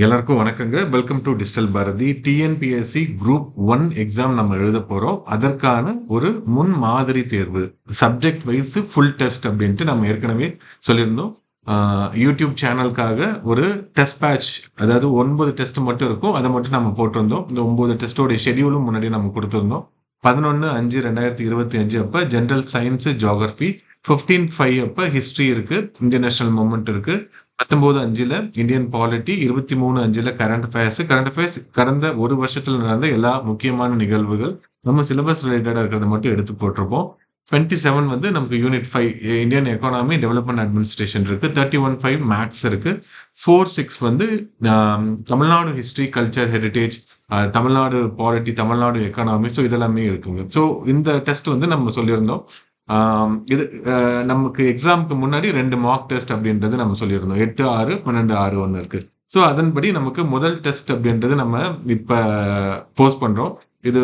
எல்லாருக்கும் வணக்கங்க. Welcome to digital Bharathi. TNPSC group 1 exam நம்ம எழுத போறோம். அதற்கான ஒரு முன் மாதிரி தேர்வு. சப்ஜெக்ட் வைஸ் ஃபுல் டெஸ்ட் அப்படின்ட்டு நம்ம ஏற்கனவே சொல்லியிருந்தோம். யூடியூப் சேனலுக்காக ஒரு டெஸ்ட் பேட்ச், அதாவது 9 டெஸ்ட் மட்டும் இருக்கும். அதை மட்டும் நம்ம போட்டிருந்தோம். இந்த 9 டெஸ்ட்டோட ஷெடியூலும் முன்னாடி நம்ம கொடுத்துருந்தோம். 11/5/2025 அப்ப ஜென்ரல் சயின்ஸ், ஜியோகிராஃபி. 15/5 அப்ப ஹிஸ்டரி இருக்கு, இந்தியன் நேஷனல் மூமெண்ட் இருக்கு. 19/5 Indian polity, 23/5 current affairs. Current affairs கடந்த ஒரு வருஷத்துல நடந்த எல்லா முக்கியமான நிகழ்வுகள் நம்ம சிலபஸ் ரிலேட்டடா இருக்கிறத மட்டும் எடுத்து போட்டிருப்போம். 27 வந்து நமக்கு unit 5 Indian economy development administration இருக்கு. 31/5 மேக்ஸ் இருக்கு. 4/6 வந்து Tamil Nadu history, culture, heritage, Tamil Nadu polity, Tamil Nadu economy. So இதெல்லாமே இருக்குங்க. ஸோ இந்த டெஸ்ட் வந்து நம்ம சொல்லியிருந்தோம். இது நமக்கு எக்ஸாமுக்கு முன்னாடி 2 மார்க் டெஸ்ட் அப்படின்றது நம்ம சொல்லியிருந்தோம். 8, 6, 12, 6 ஒன்று இருக்கு. ஸோ அதன்படி நமக்கு முதல் டெஸ்ட் அப்படின்றது நம்ம இப்ப போஸ்ட் பண்றோம். இது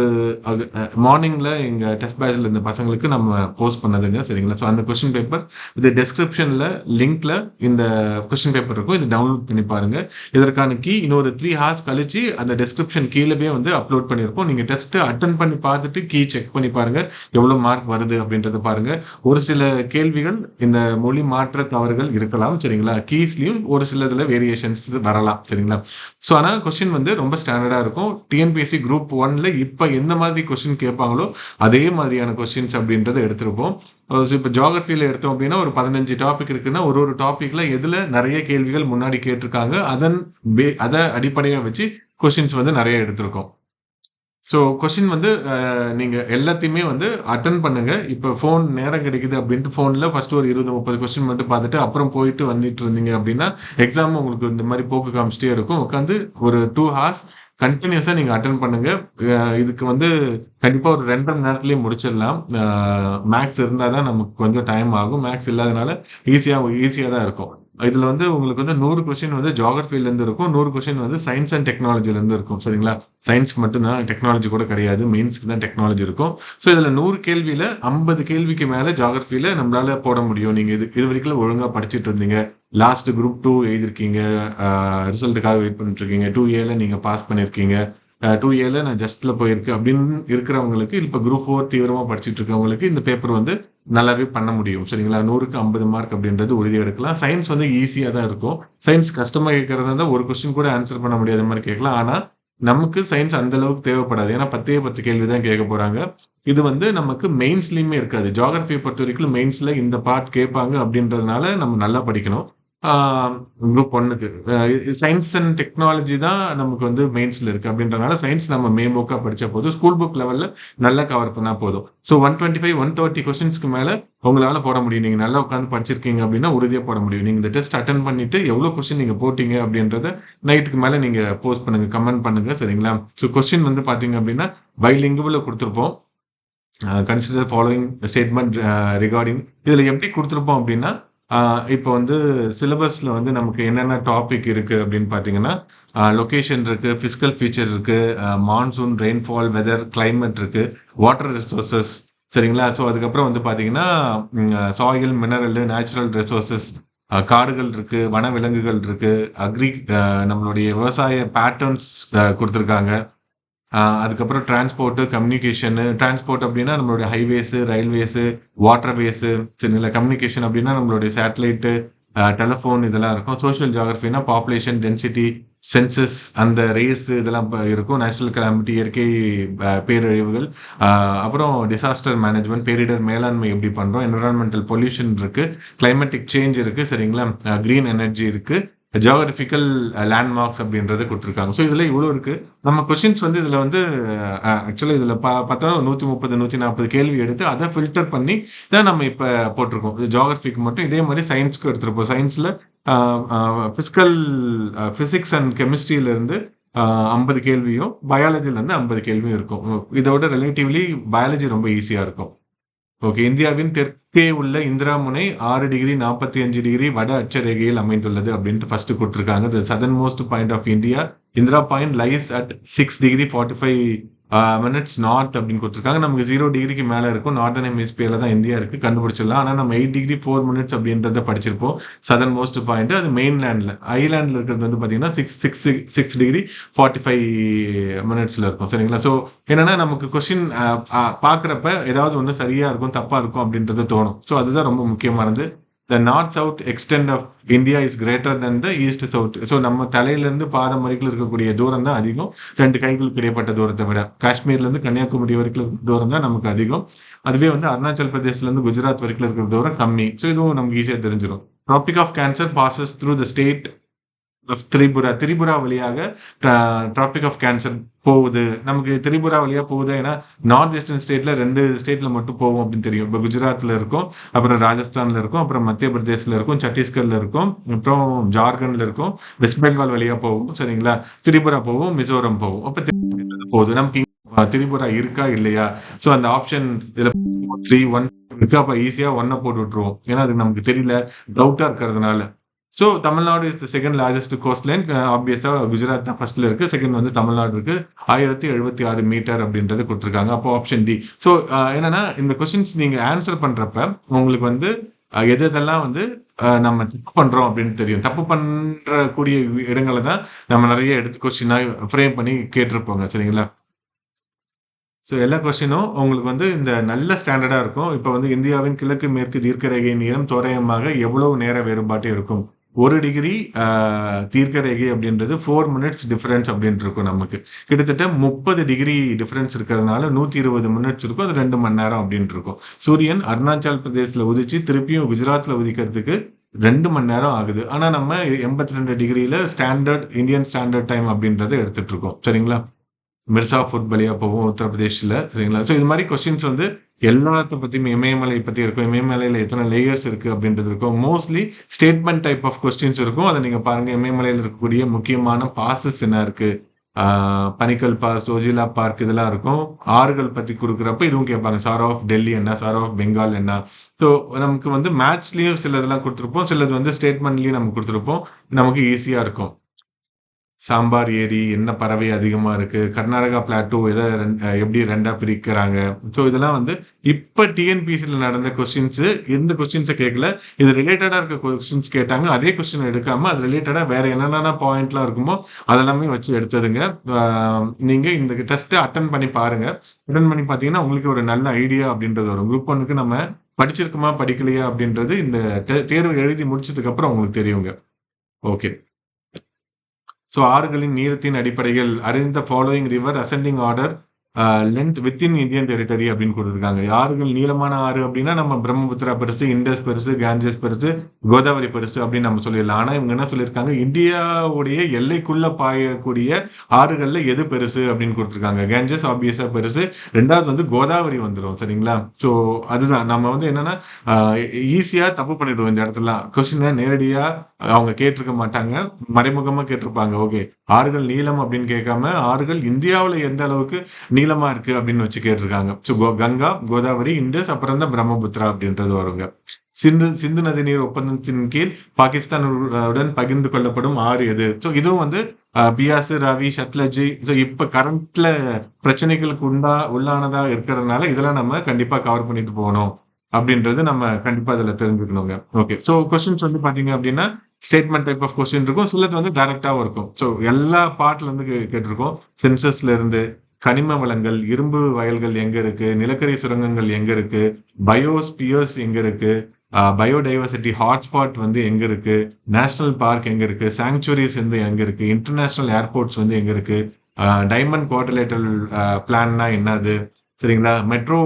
மார்னிங்ல எங்க டெஸ்ட் பேட்ச்ல இருந்த பசங்களுக்கு நம்ம போஸ்ட் பண்ணதுங்க, சரிங்களா? ஸோ அந்த கொஸ்டின் பேப்பர் இது டெஸ்கிரிப்ஷன்ல லிங்க்ல இந்த கொஸ்டின் பேப்பர் இருக்கும். இது டவுன்லோட் பண்ணி பாருங்க. இதற்கான கீ இன்னொரு 3 ஹார்ஸ் கழிச்சு அந்த டெஸ்கிரிப்ஷன் கீழவே வந்து அப்லோட் பண்ணியிருப்போம். நீங்க டெஸ்ட் அட்டன் பண்ணி பார்த்துட்டு கீ செக் பண்ணி பாருங்க, எவ்வளவு மார்க் வருது அப்படின்றத பாருங்க. ஒரு சில கேள்விகள் இந்த மொழி மாற்ற தவறுகள் இருக்கலாம், சரிங்களா? கீஸ்லயும் ஒரு சில இதுல வேரியேஷன்ஸ் வரலாம், சரிங்களா? ஸோ ஆனால் கொஸ்டின் வந்து ரொம்ப ஸ்டாண்டர்டா இருக்கும். டிஎன்பிஎஸ்சி குரூப் 1ல இப்ப எந்த மாதிரி கொஸ்டின் கேட்பாங்களோ அதே மாதிரியான கொஸ்டின்ஸ் அப்படின்றத எடுத்திருப்போம். இப்போ ஜியோகிராஃபியில எடுத்தோம் அப்படின்னா ஒரு 15 டாபிக் இருக்குன்னா ஒரு டாபிக்ல எதுல நிறைய கேள்விகள் முன்னாடி கேட்டிருக்காங்க, அதை அடிப்படையா வச்சு கொஸ்டின்ஸ் வந்து நிறைய எடுத்திருக்கோம். ஸோ கொஸ்டின் வந்து நீங்க எல்லாத்தையுமே வந்து அட்டன் பண்ணுங்க. இப்போ ஃபோன் நேரம் கிடைக்குது அப்படின்ட்டு ஃபோன்ல ஃபர்ஸ்ட் ஒரு 20, 30 கொஸ்டின் மட்டும் பார்த்துட்டு அப்புறம் போயிட்டு வந்துட்டு இருந்தீங்க அப்படின்னா எக்ஸாம் உங்களுக்கு இந்த மாதிரி போக்கு காமிச்சிட்டே இருக்கும். உட்காந்து ஒரு 2 ஹார்ஸ் கண்டினியூஸா நீங்க அட்டன் பண்ணுங்க. இதுக்கு வந்து கண்டிப்பா ஒரு 2.5 மணி நேரத்திலேயே முடிச்சிடலாம். மேக்ஸ் இருந்தால் தான் நமக்கு கொஞ்சம் டைம் ஆகும். மேக்ஸ் இல்லாதனால ஈஸியா தான் இருக்கும். இதுல வந்து உங்களுக்கு வந்து 100 கொஸ்டின் வந்து ஜியோகிராஃபில இருந்து இருக்கும், 100 கொஸ்டின் வந்து சயின்ஸ் அண்ட் டெக்னாலஜில இருந்து இருக்கும், சரிங்களா? சயின்ஸ்க்கு மட்டும்தான், டெக்னாலஜி கூட கிடையாது. மெயின்ஸ்க்கு தான் டெக்னாலஜி இருக்கும். ஸோ இதுல 100 கேள்வியில 50 கேள்விக்கு மேல ஜியோகிராஃபில நம்மளால போட முடியும். நீங்க இது வரைக்கும் ஒழுங்கா படிச்சுட்டு இருந்தீங்க, லாஸ்ட் குரூப் 2 எழுதிருக்கீங்க, ரிசல்ட்டுக்காக வெயிட் பண்ணிட்டு இருக்கீங்க, 2Aல நீங்க பாஸ் பண்ணிருக்கீங்க, 2Aல நான் ஜஸ்ட்ல போயிருக்கு அப்படின்னு இருக்கிறவங்களுக்கு, இப்ப குரூப் 4 தீவிரமா படிச்சுட்டு இருக்கவங்களுக்கு இந்த பேப்பர் வந்து நல்லாவே பண்ண முடியும், சரிங்களா? 100க்கு 50 மார்க் அப்படின்றது உறுதி எடுக்கலாம். சயின்ஸ் வந்து ஈஸியா தான் இருக்கும். சயின்ஸ் கஷ்டமா கேட்கறதா இருந்தா ஒரு கொஸ்டின் கூட ஆன்சர் பண்ண முடியாத மாதிரி கேட்கலாம். ஆனா நமக்கு சயின்ஸ் அந்த அளவுக்கு தேவைப்படாது. ஏன்னா 10 கேள்வி தான் கேட்க போறாங்க. இது வந்து நமக்கு மெயின்ஸ்லயுமே இருக்காது. ஜியோகிராஃபியை பொறுத்த வரைக்கும் மெயின்ஸ்ல இந்த பார்ட் கேட்பாங்க அப்படின்றதுனால நம்ம நல்லா படிக்கணும். குரூப் 1க்கு சயின்ஸ் அண்ட் டெக்னாலஜி தான் நமக்கு வந்து மெயின்ஸ்ல இருக்கு அப்படின்றதுனால சயின்ஸ் நம்ம மெயின் புக்கா படிச்சா போதும். ஸ்கூல் புக் லெவல்ல நல்லா கவர் பண்ணா போதும். ஸோ 125, 130 கொஸ்டின்ஸ்க்கு மேல உங்களால போட முடியும். நீங்க நல்லா உட்காந்து படிச்சிருக்கீங்க அப்படின்னா உறுதியா போட முடியும். நீங்க இந்த டெஸ்ட் அட்டன் பண்ணிட்டு எவ்வளவு கொஸ்டின் நீங்க போட்டீங்க அப்படின்றத நைட்டுக்கு மேல நீங்க போஸ்ட் பண்ணுங்க, கமெண்ட் பண்ணுங்க, சரிங்களா? ஸோ கொஸ்டின் வந்து பாத்தீங்க அப்படின்னா பைலிங்குவல கொடுத்துருப்போம். Consider following statement regarding. இதுல எப்படி கொடுத்துருப்போம் அப்படின்னா, இப்போ வந்து சிலபஸ்ல வந்து நமக்கு என்னென்ன டாபிக் இருக்கு அப்படின்னு பார்த்தீங்கன்னா, லொகேஷன் இருக்கு, பிசிக்கல் ஃபீச்சர் இருக்கு, மான்சூன், ரெயின்ஃபால், வெதர், கிளைமேட் இருக்கு, வாட்டர் ரிசோர்சஸ், சரிங்களா? ஸோ அதுக்கப்புறம் வந்து பார்த்தீங்கன்னா சாயில், மினரல், நேச்சுரல் ரிசோர்சஸ், காடுகள் இருக்கு, வனவிலங்குகள் இருக்கு, நம்மளுடைய விவசாய பேட்டர்ன்ஸ் கொடுத்துருக்காங்க. அதுக்கப்புறம் டிரான்ஸ்போர்ட், கம்யூனிகேஷன். டிரான்ஸ்போர்ட் அப்படின்னா நம்மளுடைய ஹைவேஸ், ரயில்வேஸ், வாட்டர்வேஸ், சரிங்களா? கம்யூனிகேஷன் அப்படின்னா நம்மளுடைய சேட்டலைட், டெலிஃபோன் இதெல்லாம் இருக்கும். சோஷியல் ஜியோகிராஃபினா பாப்புலேஷன், டென்சிட்டி, சென்சஸ், அந்த ரேஸ் இதெல்லாம் இருக்கும். நேச்சுரல் கலாமிட்டி, இயற்கை பேரழிவுகள், அப்புறம் டிசாஸ்டர் மேனேஜ்மெண்ட், பேரிடர் மேலாண்மை எப்படி பண்றோம், என்விரான்மெண்டல் பொல்யூஷன் இருக்கு, கிளைமேட்டிக் சேஞ்ச் இருக்கு, சரிங்களா? கிரீன் எனர்ஜி இருக்கு, ஜியோகிராபிக்கல் லேண்ட்மார்க்ஸ் அப்படின்றது கொடுத்துருக்காங்க. ஸோ இதுல இவ்வளவு இருக்கு. நம்ம கொஸ்டின்ஸ் வந்து இதுல வந்து ஆக்சுவலா இதுல பார்த்தோம்னா 130, 140 கேள்வி எடுத்து அதை ஃபில்டர் பண்ணி தான் நம்ம இப்ப போட்டிருக்கோம். ஜியோகிராபிக்கு மட்டும். இதே மாதிரி சயின்ஸ்க்கு எடுத்திருப்போம். சயின்ஸ்ல பிசிக்கல், பிசிக்ஸ் அண்ட் கெமிஸ்ட்ரியில இருந்து 50 கேள்வியும், பயாலஜில இருந்து 50 கேள்வியும் இருக்கும். இதோட ரிலேட்டிவ்லி பயாலஜி ரொம்ப ஈஸியா இருக்கும். ஓகே. இந்தியாவின் தெற்கே உள்ள இந்திரா முனை 6 டிகிரி 45 டிகிரி வட அட்சரேகையில் அமைந்துள்ளது அப்படின்ட்டு ஃபர்ஸ்ட் கொடுத்துருக்காங்க. The southernmost point of India, Indira point lies at 6 degree 45 minutes north அப்படின்னு கொடுத்துருக்காங்க. நமக்கு 0 டிகிரிக்கு மேல இருக்கும். நார்தர்ன் ஹெமிஸ்பியர்ல தான் இந்தியா இருக்கு. கண்டுபிடிச்சிடலாம். ஆனா நம்ம 8 டிகிரி 4 மினிட்ஸ் அப்படின்றத படிச்சிருப்போம். சதர்ன் மோஸ்ட் பாயிண்ட் அது மெயின்லேண்ட்ல. ஐலாண்ட்ல இருக்கிறது வந்து பாத்தீங்கன்னா 6 டிகிரி 45 மினிட்ஸ்ல இருக்கும். சரிங்களா? ஸோ என்னன்னா நமக்கு கொஸ்டின் பாக்குறப்ப ஏதாவது ஒண்ணு சரியா இருக்கும், தப்பா இருக்கும் அப்படின்றது தோணும். ஸோ அதுதான் ரொம்ப முக்கியமானது. The north south extent of India is greater than the east south. So நம்ம தலையிலிருந்து பாதம் வரைக்கும் இருக்கக்கூடிய தூரம் தான் அதிகம், 2 கைகளுக்கு இடைப்பட்ட தூரத்தை விட. காஷ்மீர்ல இருந்து கன்னியாகுமரி வரைக்கும் இருக்கிற தூரம் தான் நமக்கு அதிகம். அதுவே வந்து அருணாச்சல் பிரதேஷ்ல இருந்து குஜராத் வரைக்கும் இருக்கிற தூரம் கம்மி. ஸோ இதுவும் நமக்கு ஈஸியா தெரிஞ்சிடும். Tropic of cancer passes through the state of Tripura வழியாக ட்ராபிக் ஆஃப் கேன்சர் போகுது. நமக்கு திரிபுரா வழியா போகுது. ஏன்னா நார்த் ஈஸ்டர்ன் ஸ்டேட்ல 2 ஸ்டேட்ல மட்டும் போகும் அப்படின்னு தெரியும். இப்போ குஜராத்ல இருக்கும், அப்புறம் ராஜஸ்தான்ல இருக்கும், அப்புறம் மத்திய பிரதேஷ்ல இருக்கும், சத்தீஸ்கர்ல இருக்கும், அப்புறம் ஜார்க்கண்ட்ல இருக்கும், வெஸ்ட் பெங்கால் வழியா போகும். சரிங்களா? திரிபுரா போகும், மிசோரம் போகும். அப்ப போகுது. நமக்கு திரிபுரா இருக்கா இல்லையா? ஸோ அந்த ஆப்ஷன் இதுல 3 1 இருக்கு. அப்ப ஈஸியா 1 போட்டு விட்டுருவோம். ஏன்னா அது நமக்கு தெரியல, டவுட்டா இருக்கிறதுனால. So Tamil Nadu is the second largest coast line. ஆப்வியஸா குஜராத் தான் ஃபர்ஸ்ட்ல இருக்கு. செகண்ட் வந்து தமிழ்நாடு இருக்கு. 1076 மீட்டர் அப்படின்றது கொடுத்துருக்காங்க. அப்போ ஆப்ஷன் டி. ஸோ என்னன்னா இந்த கொஸ்டின்ஸ் நீங்க ஆன்சர் பண்றப்ப உங்களுக்கு வந்து எது எதெல்லாம் வந்து நம்ம தப்பு பண்றோம் அப்படின்னு தெரியும். தப்பு பண்ற கூடிய இடங்களை தான் நம்ம நிறைய எடுத்து கொஸ்டினா ஃப்ரேம் பண்ணி கேட்டிருப்போங்க. சரிங்களா? ஸோ எல்லா கொஸ்டினும் உங்களுக்கு வந்து இந்த நல்ல ஸ்டாண்டர்டா இருக்கும். இப்போ வந்து இந்தியாவின் கிழக்கு மேற்கு தீர்க்கரேகை நீளம் தோராயமாக எவ்வளவு நேர வேறுபாட்டு இருக்கும்? 1 டிகிரி தீர்க்கரேகை அப்படின்றது 4 மினிட்ஸ் டிஃபரன்ஸ் அப்படின்னு இருக்கும் நமக்கு. கிட்டத்தட்ட 30 டிகிரி டிஃபரன்ஸ் இருக்கிறதுனால 120 மினிட்ஸ் இருக்கும். அது 2 மணி நேரம் அப்படின்னு இருக்கும். சூரியன் அருணாச்சல் பிரதேஷ்ல உதிச்சு திருப்பியும் குஜராத்ல உதிக்கிறதுக்கு 2 மணி நேரம் ஆகுது. ஆனா நம்ம 82 டிகிரியில ஸ்டாண்டர்ட் இந்தியன் ஸ்டாண்டர்ட் டைம் அப்படின்றத எடுத்துட்டு இருக்கோம். சரிங்களா? மிர்சாபூர் வழியா போகும் உத்தரப்பிரதேஷ்ல. சரிங்களா? ஸோ இது மாதிரி கொஸ்டின்ஸ் வந்து எல்லாத்த பத்தியும் இமயமலை பத்தி இருக்கும். இமயமலையில எத்தனை லேயர்ஸ் இருக்கு அப்படின்றது இருக்கும். Mostly statement type of questions இருக்கும். அதை நீங்க பாருங்க. இமயமலையில் இருக்கக்கூடிய முக்கியமான பாசஸ் என்ன இருக்கு? பனிக்கல் பாஸ், ஓஜிலா பார்க் இதெல்லாம் இருக்கும். ஆறுகள் பத்தி கொடுக்குறப்ப இதுவும் கேட்பாங்க. சார் ஆஃப் டெல்லி என்ன, சார் ஆஃப் பெங்கால் என்ன. ஸோ நமக்கு வந்து மேட்ச்லயும் சில இதெல்லாம் கொடுத்துருப்போம், சிலது வந்து ஸ்டேட்மெண்ட்லயும் நமக்கு கொடுத்துருப்போம். நமக்கு ஈஸியா இருக்கும். சாம்பார் ஏரி என்ன பறவை அதிகமா இருக்கு? கர்நாடகா பிளாட்டூ எப்படி 2ஆ பிரிக்கிறாங்க? ஸோ இதெல்லாம் வந்து இப்ப டிஎன்பிஎஸ்சில நடந்த கொஸ்டின்ஸ். எந்த கொஸ்டின்ஸ கேட்கல. இது ரிலேட்டடா இருக்க கொஸ்டின்ஸ் கேட்டாங்க. அதே கொஸ்டின் எடுக்காம அது ரிலேட்டடா வேற என்னென்ன பாயிண்ட்லாம் இருக்குமோ அதெல்லாமே வச்சு எடுத்ததுங்க. நீங்க இந்த டெஸ்ட்டை அட்டன் பண்ணி பாருங்க. அட்டன் பண்ணி பார்த்தீங்கன்னா உங்களுக்கு ஒரு நல்ல ஐடியா அப்படின்றது வரும். குரூப் 1க்கு நம்ம படிச்சிருக்குமா படிக்கலையா அப்படின்றது இந்த தேர்வு எழுதி முடிச்சதுக்கு அப்புறம் உங்களுக்கு தெரியுங்க. ஓகே. ஸோ ஆறுகளின் நீளத்தின் அடிப்படையில் அறிந்த following river ascending order length within Indian territory அப்படின்னு கொடுத்துருக்காங்க. ஆறுகள் நீளமான ஆறு அப்படின்னா நம்ம பிரம்மபுத்திரா பெருசு, இண்டஸ் பெருசு, காஞ்சஸ் பெருசு, கோதாவரி பெருசு அப்படின்னு நம்ம சொல்லிடலாம். ஆனா இவங்க என்ன சொல்லியிருக்காங்க? இந்தியாவுடைய எல்லைக்குள்ள பாயக்கூடிய ஆறுகள்ல எது பெருசு அப்படின்னு கொடுத்துருக்காங்க. கேஞ்சஸ் ஆப்வியஸா பெருசு. 2வது வந்து கோதாவரி வந்துடும். சரிங்களா? ஸோ அதுதான் நம்ம வந்து என்னன்னா ஈஸியா தப்பு பண்ணிடுவோம் இந்த இடத்துல. கொஸ்டினை நேரடியா அவங்க கேட்டிருக்க மாட்டாங்க, மறைமுகமா கேட்டிருப்பாங்க. ஓகே, ஆறுகள் நீளம் அப்படின்னு கேட்காம ஆறுகள் இந்தியாவுல எந்த அளவுக்கு நீளமா இருக்கு அப்படின்னு வச்சு கேட்டிருக்காங்க. ஸோ கங்கா, கோதாவரி, இண்டஸ், அப்புறம் தான் பிரம்மபுத்திரா அப்படின்றது வருங்க. சிந்து நதி நீர் ஒப்பந்தத்தின் கீழ் பாகிஸ்தானுடன் பகிர்ந்து கொள்ளப்படும் ஆறு எது? ஸோ இதுவும் வந்து பியாஸ், ராவி, சட்லஜி. ஸோ இப்ப கரண்ட்ல பிரச்சனைகளுக்கு உள்ளானதா இருக்கிறதுனால இதெல்லாம் நம்ம கண்டிப்பா கவர் பண்ணிட்டு போகணும் அப்படின்றது நம்ம கண்டிப்பா இதுல தெரிஞ்சுக்கணுங்க. ஓகே. ஸோ கொஸ்டின்ஸ் வந்து பாத்தீங்க அப்படின்னா ஸ்டேட்மெண்ட் டைப் ஆஃப் கொஸ்டின் இருக்கும். சிலது வந்து டைரக்டாவும் இருக்கும். ஸோ எல்லா பார்ட்ல இருந்து கேட்டிருக்கோம். சென்சஸ்ல இருந்து கனிம வளங்கள், இரும்பு வயல்கள் எங்க இருக்கு, நிலக்கரி சுரங்கங்கள் எங்க இருக்கு, பயோஸ்பியர்ஸ் எங்க இருக்கு, பயோடைவர்சிட்டி ஹாட்ஸ்பாட் வந்து எங்க இருக்கு, நேஷனல் பார்க் எங்க இருக்கு, சாங்சுவரிஸ் வந்து எங்க இருக்கு, இன்டர்நேஷனல் ஏர்போர்ட்ஸ் வந்து எங்க இருக்கு, டைமண்ட் குவாட்ரிலேட்டரல் பிளான்னா என்னது, சரிங்களா? மெட்ரோ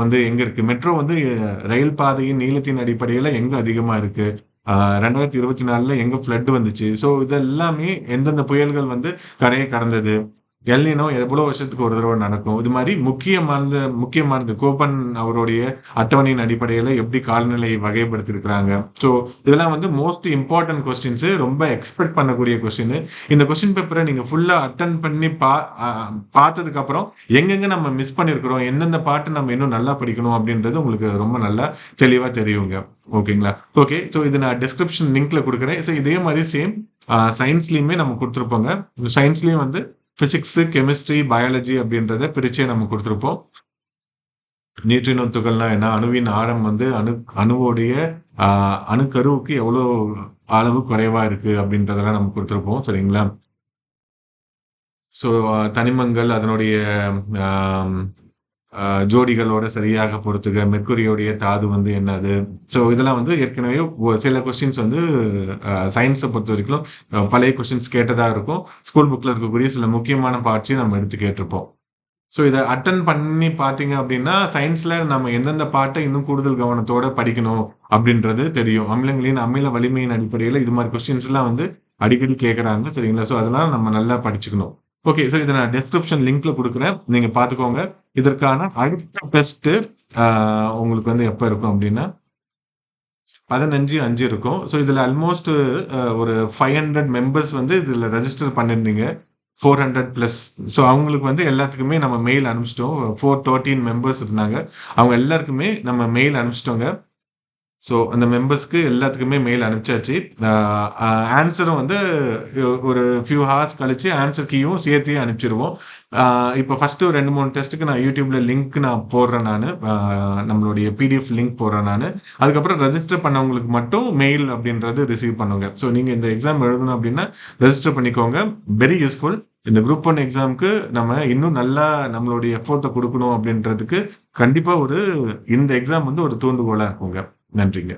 வந்து எங்க இருக்கு, மெட்ரோ வந்து ரயில் பாதையின் நீளத்தின் அடிப்படையில எங்க அதிகமா இருக்கு, 2024ல எங்க ஃப்ளட் வந்துச்சு. ஸோ இதெல்லாமே எந்தெந்த புயல்கள் வந்து கரையை கடந்தது, எல்னினோ எவ்வளவு வருஷத்துக்கு ஒரு தடவை நடக்கும். இது மாதிரி முக்கியமானது கோபன் அவருடைய அட்டவணையின் அடிப்படையில எப்படி காலநிலை வகைப்படுத்திருக்கிறாங்க. ஸோ இதெல்லாம் வந்து மோஸ்ட் இம்பார்ட்டன்ட் கொஸ்டின்ஸ், ரொம்ப எக்ஸ்பெக்ட் பண்ணக்கூடிய கொஸ்டின். இந்த கொஸ்டின் பேப்பரை நீங்க ஃபுல்லா அட்டன் பண்ணி பார்த்ததுக்கு அப்புறம் எங்கெங்க நம்ம மிஸ் பண்ணிருக்கிறோம், எந்தெந்த பாட்டு நம்ம இன்னும் நல்லா படிக்கணும் அப்படின்றது உங்களுக்கு ரொம்ப நல்லா தெளிவா தெரியுங்க. ஓகேங்களா? ஓகே. ஸோ இது நான் டிஸ்கிரிப்ஷன் லிங்க்ல கொடுக்குறேன். ஸோ இதே மாதிரி சேம் சயின்ஸ்லயுமே நம்ம கொடுத்துருப்போங்க. சயின்ஸ்லயும் வந்து பிசிக்ஸ், கெமிஸ்ட்ரி, பயாலஜி அப்படின்றத பிரிச்சே நம்ம குடுத்திருப்போம். நியூட்ரினோ துகள்னா என்ன? அணுவின் ஆரம் வந்து அணுவோடைய அ அணுக்கருவுக்கு எவ்வளோ அளவு குறைவா இருக்கு அப்படின்றதெல்லாம் நம்ம குடுத்திருப்போம். சரிங்களா? ஸோ தனிமங்கள் அதனுடைய ஆம் அ ஜோடிகளோட சரியாக பொருத்துக. மெர்க்குரியோடைய தாது வந்து என்னது? ஸோ இதெல்லாம் வந்து ஏற்கனவே சில கொஸ்டின்ஸ் வந்து சயன்ஸ பொறுத்தவரைக்கும் பழைய கொஸ்டின்ஸ் கேட்டதா இருக்கும். ஸ்கூல் புக்ல இருக்கக்கூடிய சில முக்கியமான பார்ட்ஸையும் நம்ம எடுத்து கேட்டிருப்போம். ஸோ இத அட்டெண்ட் பண்ணி பார்த்தீங்க அப்டின்னா, சயன்ஸ்ல நம்ம எந்தெந்த பார்ட்ட இன்னும் கூடுதல் கவனத்தோட படிக்கணும் அப்டின்றது தெரியும். அமிலங்களின் அமில வலிமையின் அடிப்படையில இது மாரி கொஸ்டின்ஸ்லாம் வந்து அடிக்கடி கேட்கறாங்க. சரிங்களா? ஸோ அதனால நம்ம நல்லா படிச்சுக்கணும். ஓகே. ஸோ இத நான் டிஸ்கிரிப்ஷன் லிங்க்ல குடுக்குறேன். நீங்க பார்த்துக்கோங்க. இதற்கான அடுத்த டெஸ்ட்டு ஆ உங்களுக்கு வந்து எப்ப இருக்கும் அப்டின்னா 15/5 இருக்கும். ஸோ இதுல ஆல்மோஸ்ட் ஒரு 500 மெம்பர்ஸ் வந்து இதுல ரெஜிஸ்டர் பண்ணியிருந்தீங்க. 400 பிளஸ். ஸோ அவங்களுக்கு வந்து எல்லாத்துக்குமே நம்ம மெயில் அனுப்பிச்சிட்டோம். 413 மெம்பர்ஸ் இருந்தாங்க. அவங்க எல்லாருக்குமே நம்ம மெயில் அனுப்பிச்சிட்டோங்க. ஸோ அந்த மெம்பர்ஸ்க்கு எல்லாத்துக்குமே மெயில் அனுப்பிச்சாச்சு. அ அ ஆன்ஸரும் வந்து ஒரு ஃபியூ ஹார்ஸ் கழிச்சு ஆன்ஸர் கீயும் சேர்த்தே அனுப்பிச்சுருவோம். இப்ப ஃபர்ஸ்ட்டு ஒரு 2, 3 டெஸ்ட்டுக்கு நான் YouTubeல லிங்க் நான் போடுறேன் நானு. நம்மளுடைய பிடிஎஃப் லிங்க் போடுறேன் நானு. அதுக்கப்புறம் ரெஜிஸ்டர் பண்ணவங்களுக்கு மட்டும் மெயில் அப்படின்றது ரிசீவ் பண்ணுங்க. ஸோ நீங்க இந்த எக்ஸாம் எழுதணும் அப்படின்னா ரெஜிஸ்டர் பண்ணிக்கோங்க. Very useful. இந்த குரூப் 1 எக்ஸாம்க்கு நம்ம இன்னும் நல்லா நம்மளுடைய எஃபோர்ட்ட குடுக்கணும் அப்படின்றதுக்கு கண்டிப்பா இந்த எக்ஸாம் வந்து ஒரு தூண்டுகோலா இருக்குங்க. நன்றிங்க.